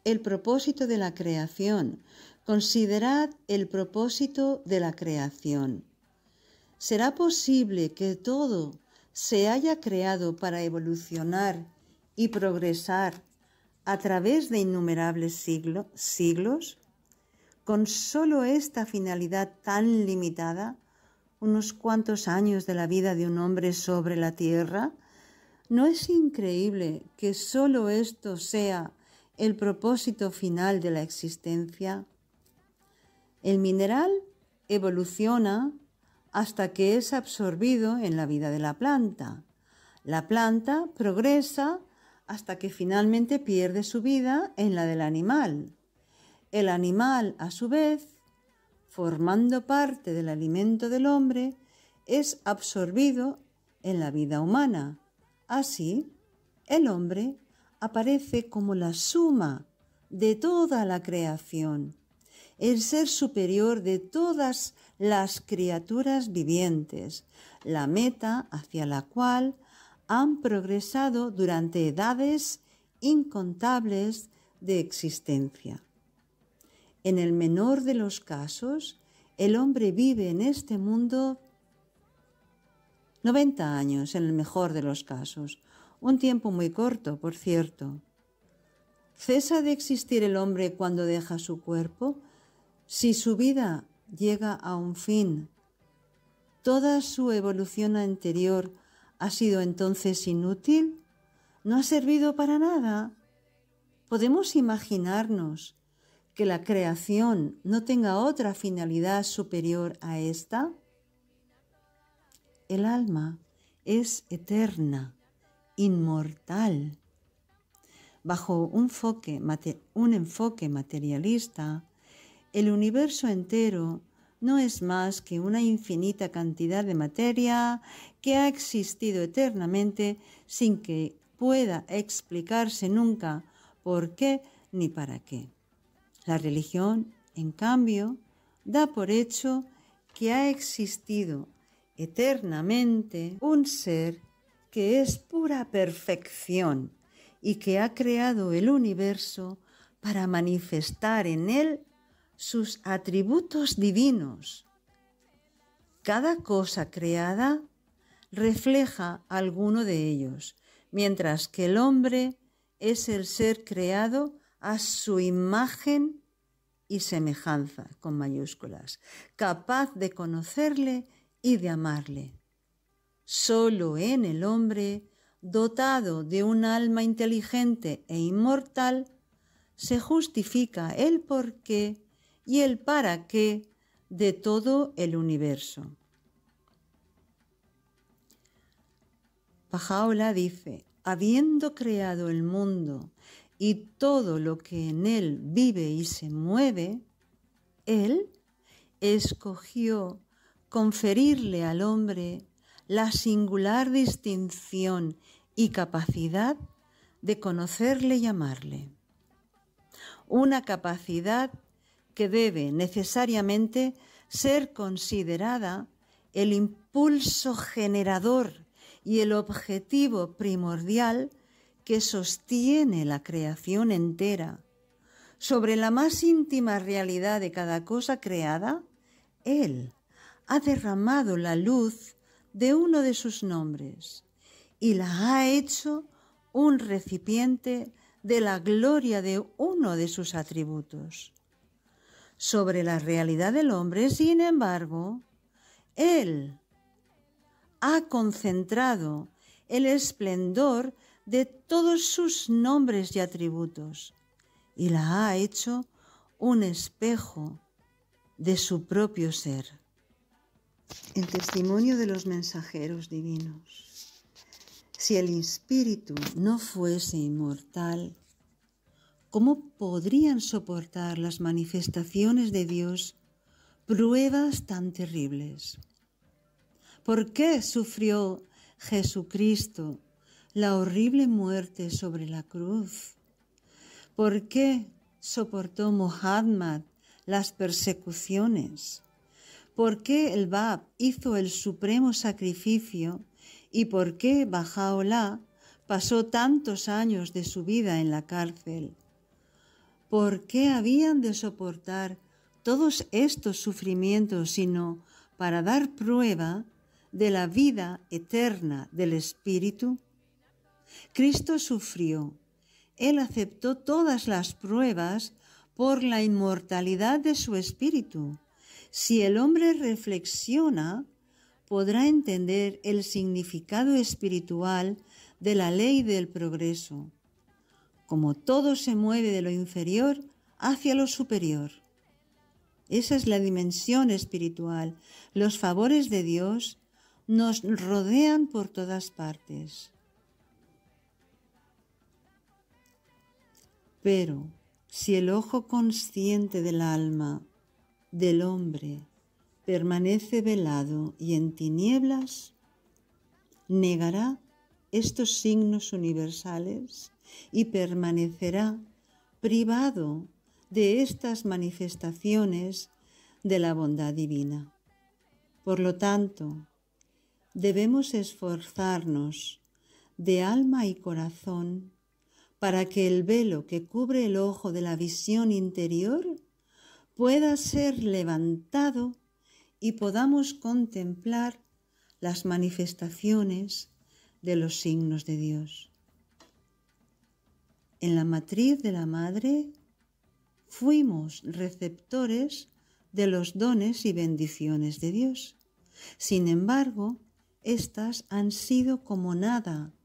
El propósito de la creación. Considerad el propósito de la creación. ¿Será posible que todo se haya creado para evolucionar y progresar a través de innumerables siglos? Con solo esta finalidad tan limitada, unos cuantos años de la vida de un hombre sobre la tierra, ¿no es increíble que solo esto sea el propósito final de la existencia? El mineral evoluciona hasta que es absorbido en la vida de la planta. La planta progresa hasta que finalmente pierde su vida en la del animal. El animal, a su vez, formando parte del alimento del hombre, es absorbido en la vida humana. Así, el hombre aparece como la suma de toda la creación, el ser superior de todas las criaturas vivientes, la meta hacia la cual han progresado durante edades incontables de existencia. En el menor de los casos, el hombre vive en este mundo 90 años, en el mejor de los casos, un tiempo muy corto, por cierto. ¿Cesa de existir el hombre cuando deja su cuerpo? Si su vida llega a un fin, ¿toda su evolución anterior ha sido entonces inútil? ¿No ha servido para nada? ¿Podemos imaginarnos que la creación no tenga otra finalidad superior a esta? El alma es eterna, inmortal. Bajo un enfoque materialista, el universo entero no es más que una infinita cantidad de materia que ha existido eternamente sin que pueda explicarse nunca por qué ni para qué. La religión, en cambio, da por hecho que ha existido eternamente un ser que es pura perfección y que ha creado el universo para manifestar en él sus atributos divinos. Cada cosa creada refleja alguno de ellos, mientras que el hombre es el ser creado a su imagen y semejanza, con mayúsculas, capaz de conocerle y de amarle. Solo en el hombre, dotado de un alma inteligente e inmortal, se justifica el porqué y el para qué de todo el universo. Baha'u'lláh dice: habiendo creado el mundo y todo lo que en él vive y se mueve, él escogió conferirle al hombre la singular distinción y capacidad de conocerle y amarle. Una capacidad que debe necesariamente ser considerada el impulso generador y el objetivo primordial que sostiene la creación entera. Sobre la más íntima realidad de cada cosa creada, Él ha derramado la luz de uno de sus nombres y la ha hecho un recipiente de la gloria de uno de sus atributos. Sobre la realidad del hombre, sin embargo, Él ha concentrado el esplendor de todos sus nombres y atributos y la ha hecho un espejo de su propio ser. El testimonio de los mensajeros divinos. Si el espíritu no fuese inmortal, ¿cómo podrían soportar las manifestaciones de Dios pruebas tan terribles? ¿Por qué sufrió Jesucristo la horrible muerte sobre la cruz? ¿Por qué soportó Muhammad las persecuciones? ¿Por qué el Bab hizo el supremo sacrificio y por qué Baha'u'lláh pasó tantos años de su vida en la cárcel? ¿Por qué habían de soportar todos estos sufrimientos sino para dar prueba de la vida eterna del Espíritu? Cristo sufrió. Él aceptó todas las pruebas por la inmortalidad de su Espíritu. Si el hombre reflexiona, podrá entender el significado espiritual de la ley del progreso, como todo se mueve de lo inferior hacia lo superior. Esa es la dimensión espiritual. Los favores de Dios nos rodean por todas partes. Pero si el ojo consciente del alma del hombre permanece velado y en tinieblas, negará estos signos universales y permanecerá privado de estas manifestaciones de la bondad divina. Por lo tanto, debemos esforzarnos de alma y corazón para que el velo que cubre el ojo de la visión interior pueda ser levantado y podamos contemplar las manifestaciones de los signos de Dios. En la matriz de la Madre fuimos receptores de los dones y bendiciones de Dios. Sin embargo, estas han sido como nada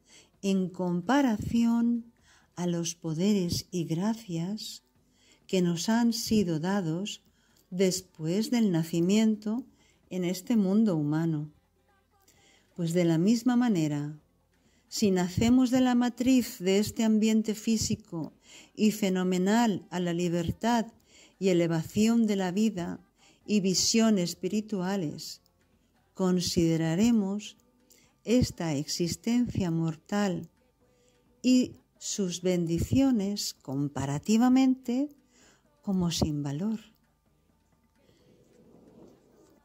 en comparación a los poderes y gracias que nos han sido dados después del nacimiento en este mundo humano. Pues de la misma manera, si nacemos de la matriz de este ambiente físico y fenomenal a la libertad y elevación de la vida y visión espirituales, consideraremos esta existencia mortal y sus bendiciones comparativamente como sin valor.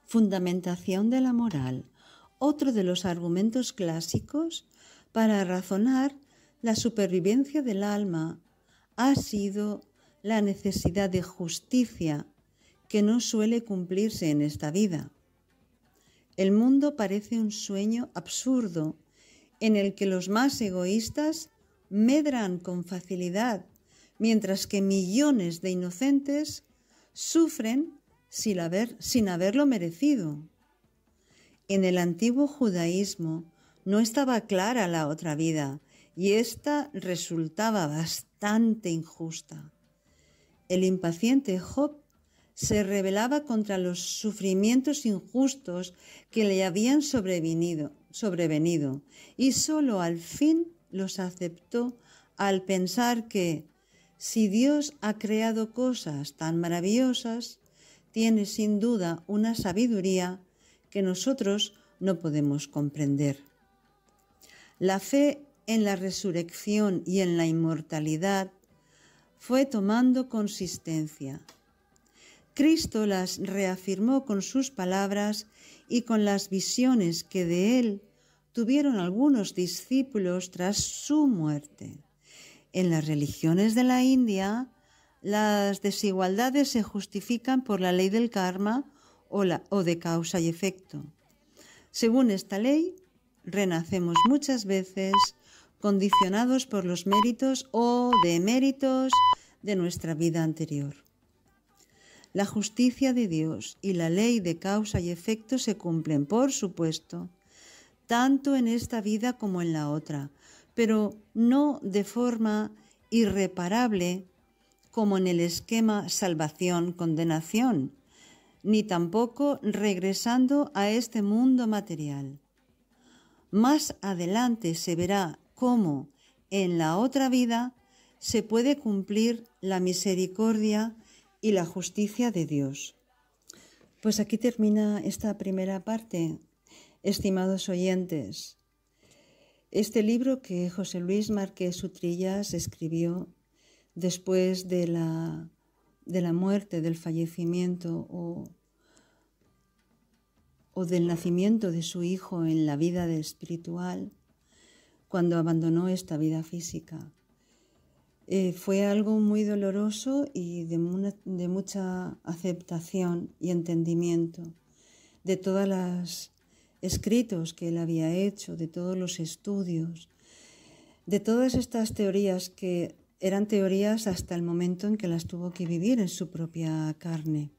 Fundamentación de la moral. Otro de los argumentos clásicos para razonar la supervivencia del alma ha sido la necesidad de justicia que no suele cumplirse en esta vida. El mundo parece un sueño absurdo en el que los más egoístas medran con facilidad, mientras que millones de inocentes sufren sin haberlo merecido. En el antiguo judaísmo no estaba clara la otra vida y ésta resultaba bastante injusta. El impaciente Job se rebelaba contra los sufrimientos injustos que le habían sobrevenido y solo al fin los aceptó al pensar que, si Dios ha creado cosas tan maravillosas, tiene sin duda una sabiduría que nosotros no podemos comprender. La fe en la resurrección y en la inmortalidad fue tomando consistencia. Cristo las reafirmó con sus palabras y con las visiones que de él tuvieron algunos discípulos tras su muerte. En las religiones de la India, las desigualdades se justifican por la ley del karma o de causa y efecto. Según esta ley, renacemos muchas veces condicionados por los méritos o deméritos de nuestra vida anterior. La justicia de Dios y la ley de causa y efecto se cumplen, por supuesto, tanto en esta vida como en la otra, pero no de forma irreparable como en el esquema salvación-condenación, ni tampoco regresando a este mundo material. Más adelante se verá cómo en la otra vida se puede cumplir la misericordia y la justicia de Dios. Pues aquí termina esta primera parte, estimados oyentes. Este libro que José Luis Márquez Utrillas escribió después de la muerte, del fallecimiento o del nacimiento de su hijo en la vida espiritual, cuando abandonó esta vida física. Fue algo muy doloroso y de mucha aceptación y entendimiento de todos los escritos que él había hecho, de todos los estudios, de todas estas teorías que eran teorías hasta el momento en que las tuvo que vivir en su propia carne.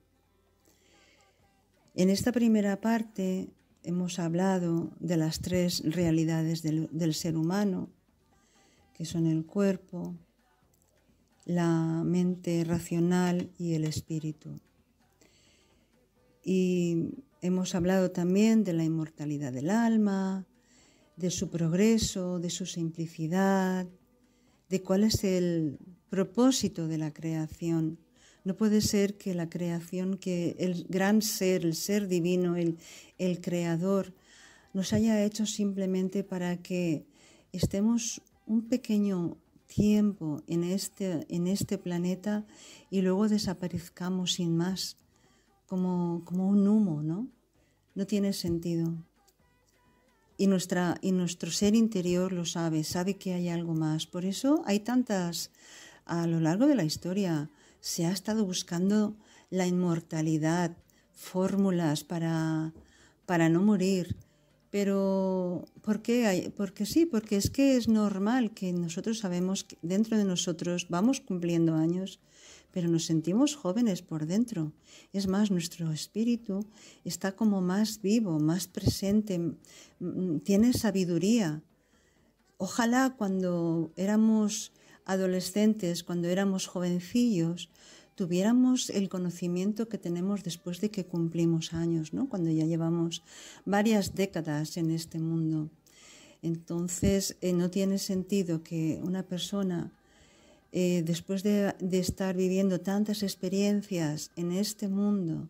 En esta primera parte hemos hablado de las tres realidades del ser humano, que son el cuerpo, la mente racional y el espíritu. Y hemos hablado también de la inmortalidad del alma, de su progreso, de su simplicidad, de cuál es el propósito de la creación. No puede ser que la creación, que el gran ser, el ser divino, el creador, nos haya hecho simplemente para que estemos un pequeño tiempo en este planeta y luego desaparezcamos sin más, como un humo, ¿no? No tiene sentido. Y nuestro ser interior lo sabe que hay algo más. Por eso hay a lo largo de la historia, se ha estado buscando la inmortalidad, fórmulas para no morir. Pero ¿por qué? Porque sí, porque es que es normal que nosotros sabemos que dentro de nosotros vamos cumpliendo años, pero nos sentimos jóvenes por dentro. Es más, nuestro espíritu está como más vivo, más presente, tiene sabiduría. Ojalá cuando éramos adolescentes, cuando éramos jovencillos, tuviéramos el conocimiento que tenemos después de que cumplimos años, ¿no? Cuando ya llevamos varias décadas en este mundo. Entonces, no tiene sentido que una persona, después de estar viviendo tantas experiencias en este mundo,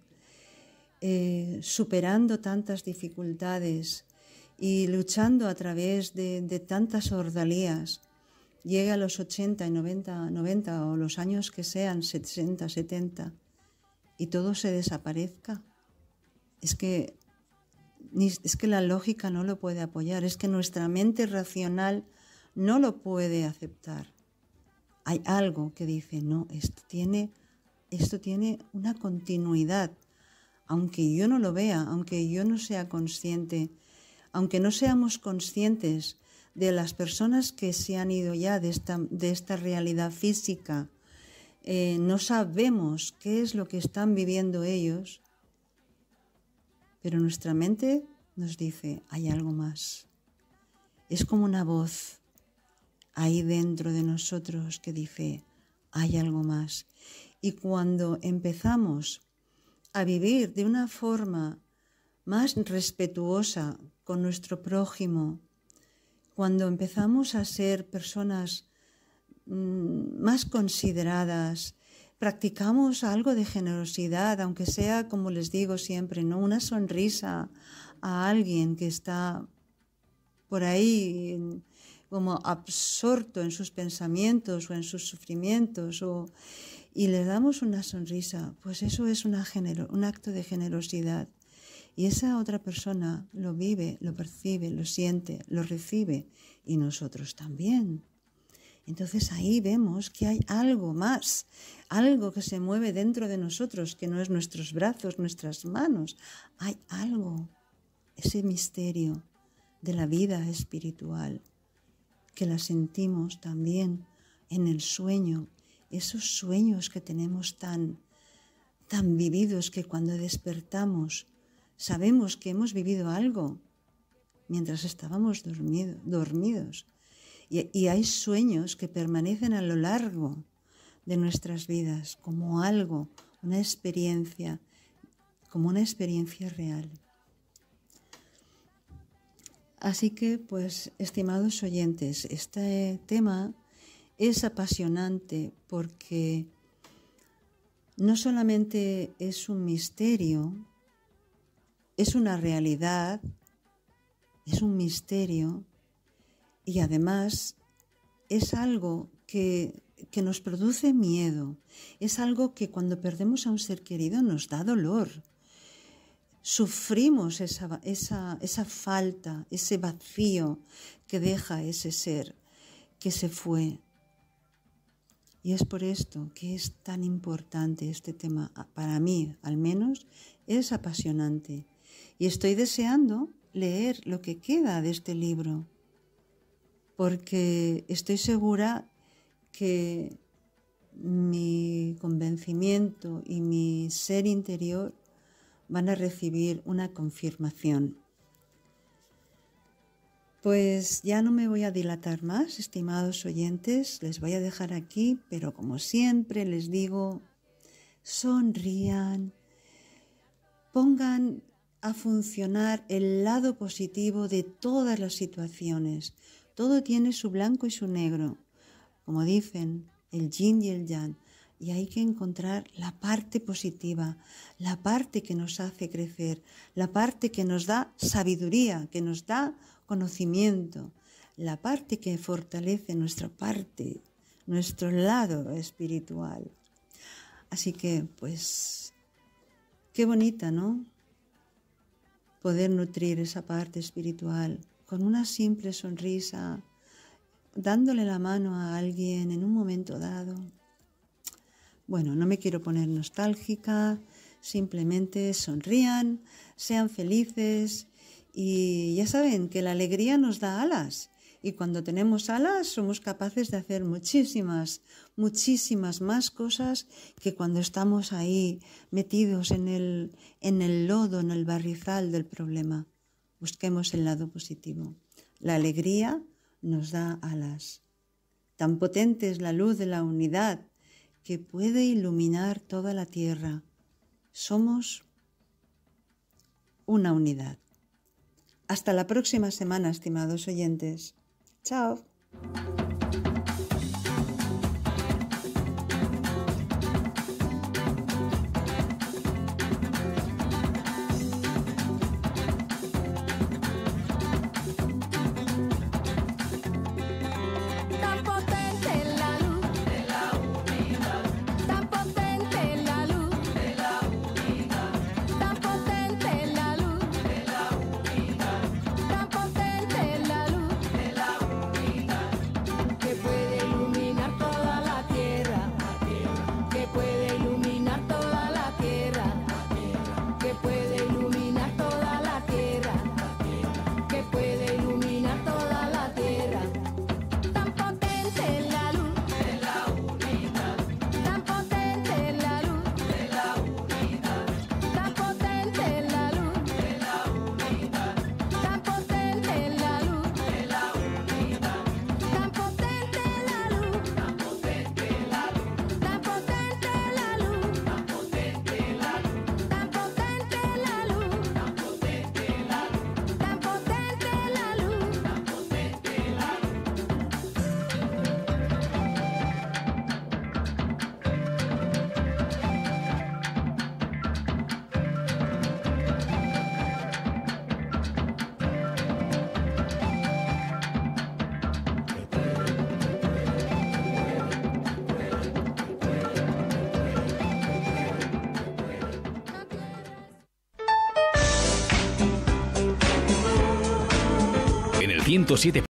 superando tantas dificultades y luchando a través de tantas ordalías, llegue a los 80 y 90 o los años que sean, 60, 70, y todo se desaparezca. Es que la lógica no lo puede apoyar, es que nuestra mente racional no lo puede aceptar. Hay algo que dice, no, esto tiene una continuidad, aunque yo no lo vea, aunque yo no sea consciente, aunque no seamos conscientes de las personas que se han ido ya de esta realidad física, no sabemos qué es lo que están viviendo ellos, pero nuestra mente nos dice, hay algo más. Es como una voz ahí dentro de nosotros que dice, hay algo más. Y cuando empezamos a vivir de una forma más respetuosa con nuestro prójimo, cuando empezamos a ser personas más consideradas, practicamos algo de generosidad, aunque sea, como les digo siempre, ¿no? Una sonrisa a alguien que está por ahí como absorto en sus pensamientos o en sus sufrimientos, y le damos una sonrisa, pues eso es un acto de generosidad. Y esa otra persona lo vive, lo percibe, lo siente, lo recibe, y nosotros también. Entonces ahí vemos que hay algo más, algo que se mueve dentro de nosotros, que no es nuestros brazos, nuestras manos. Hay algo, ese misterio de la vida espiritual, que la sentimos también en el sueño, esos sueños que tenemos tan vividos que cuando despertamos sabemos que hemos vivido algo mientras estábamos dormidos. Y hay sueños que permanecen a lo largo de nuestras vidas como algo, una experiencia, como una experiencia real. Así que, pues, estimados oyentes, este tema es apasionante porque no solamente es un misterio, es una realidad, es un misterio, y además es algo que que nos produce miedo, es algo que cuando perdemos a un ser querido nos da dolor. Sufrimos esa falta, ese vacío que deja ese ser que se fue. Y es por esto que es tan importante este tema. Para mí, al menos, es apasionante. Y estoy deseando leer lo que queda de este libro, porque estoy segura que mi convencimiento y mi ser interior van a recibir una confirmación. Pues ya no me voy a dilatar más, estimados oyentes, les voy a dejar aquí, pero como siempre les digo, sonrían, pongan a funcionar el lado positivo de todas las situaciones. Todo tiene su blanco y su negro, como dicen, el yin y el yang, y hay que encontrar la parte positiva, la parte que nos hace crecer, la parte que nos da sabiduría, que nos da conocimiento, la parte que fortalece nuestra parte, nuestro lado espiritual. Así que, pues, qué bonita, ¿no? Poder nutrir esa parte espiritual con una simple sonrisa, dándole la mano a alguien en un momento dado. Bueno, no me quiero poner nostálgica, simplemente sonrían, sean felices y ya saben que la alegría nos da alas y cuando tenemos alas somos capaces de hacer muchísimas más cosas que cuando estamos ahí metidos en el lodo, en el barrizal del problema. Busquemos el lado positivo. La alegría nos da alas. Tan potente es la luz de la unidad que puede iluminar toda la tierra. Somos una unidad. Hasta la próxima semana, estimados oyentes. Chao.
En el 107.